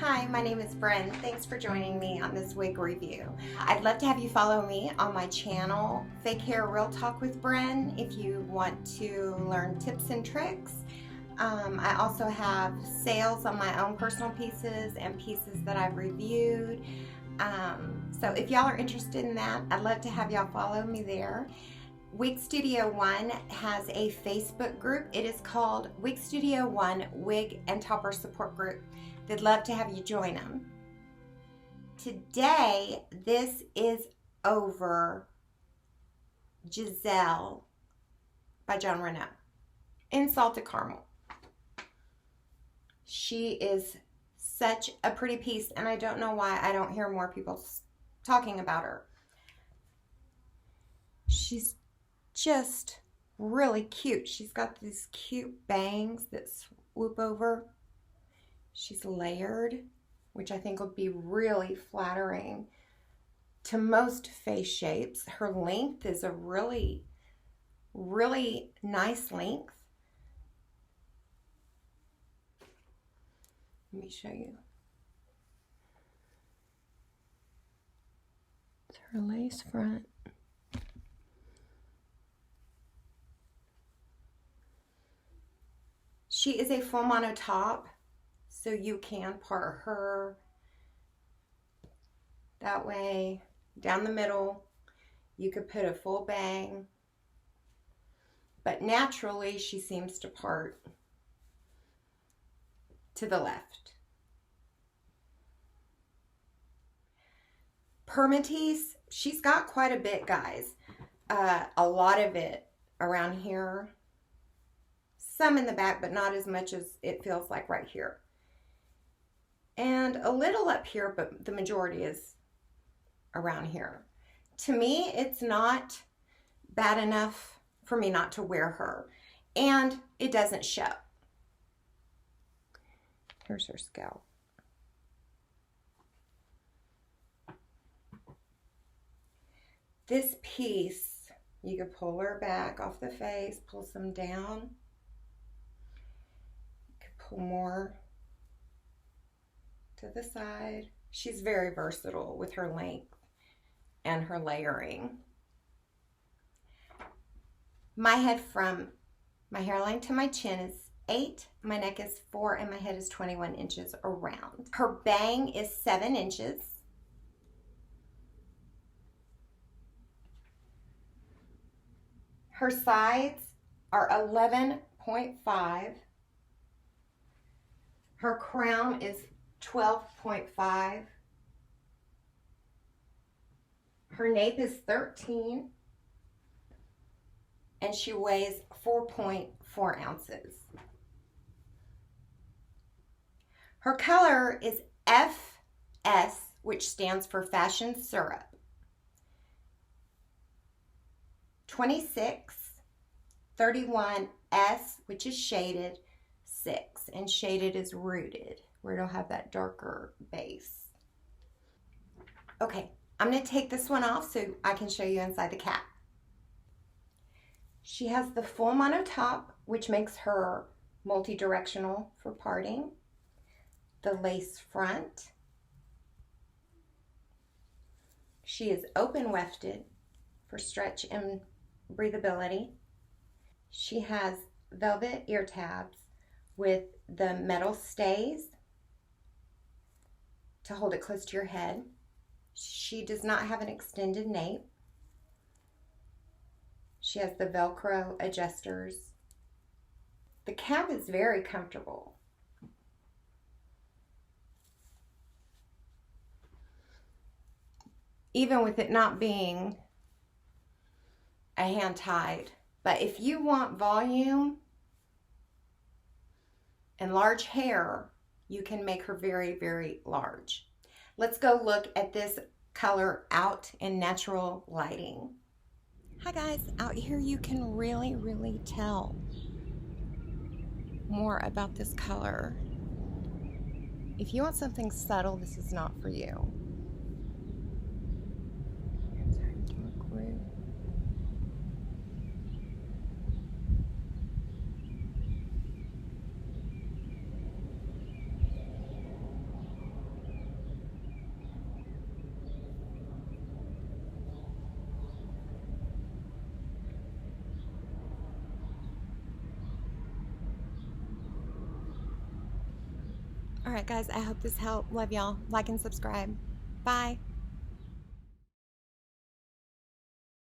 Hi, my name is Bren. Thanks for joining me on this wig review. I'd love to have you follow me on my channel, Fake Hair Real Talk with Bren, if you want to learn tips and tricks. I also have sales on my own personal pieces and pieces that I've reviewed. So if y'all are interested in that, I'd love to have y'all follow me there. Wig Studio 1 has a Facebook group. It is called Wig Studio 1 Wig and Topper Support Group. They'd love to have you join them. Today, this is over Giselle by Jon Renau in Salted Caramel. She is such a pretty piece, and I don't know why I don't hear more people talking about her. She's just really cute. She's got these cute bangs that swoop over. She's layered, which I think would be really flattering to most face shapes. Her length is a really, really nice length. Let me show you. It's her lace front. She is a full mono top, so you can part her that way down the middle. You could put a full bang, but naturally she seems to part to the left. Permatease, she's got quite a bit, guys. A lot of it around here. Some in the back, but not as much as it feels like right here. And a little up here, but the majority is around here. To me, it's not bad enough for me not to wear her. And it doesn't show. Here's her scalp. This piece, you could pull her back off the face, pull some down. More to the side. She's very versatile with her length and her layering. My head from my hairline to my chin is 8, my neck is 4, and my head is 21 inches around. Her bang is 7 inches. Her sides are 11.5. Her crown is 12.5. Her nape is 13. And she weighs 4.4 ounces. Her color is FS, which stands for Fashion Syrup. 26, 31S, which is shaded, 6, and shaded is rooted, where it'll have that darker base. Okay, I'm going to take this one off so I can show you inside the cap. She has the full mono top, which makes her multi-directional for parting. The lace front. She is open wefted for stretch and breathability. She has velvet ear tabs with the metal stays to hold it close to your head. She does not have an extended nape. She has the Velcro adjusters. The cap is very comfortable. Even with it not being a hand tied. But if you want volume and large hair, you can make her very, very large. Let's go look at this color out in natural lighting. Hi guys, out here you can really, really tell more about this color. If you want something subtle, this is not for you. All right, guys, I hope this helped. Love y'all. Like and subscribe. Bye.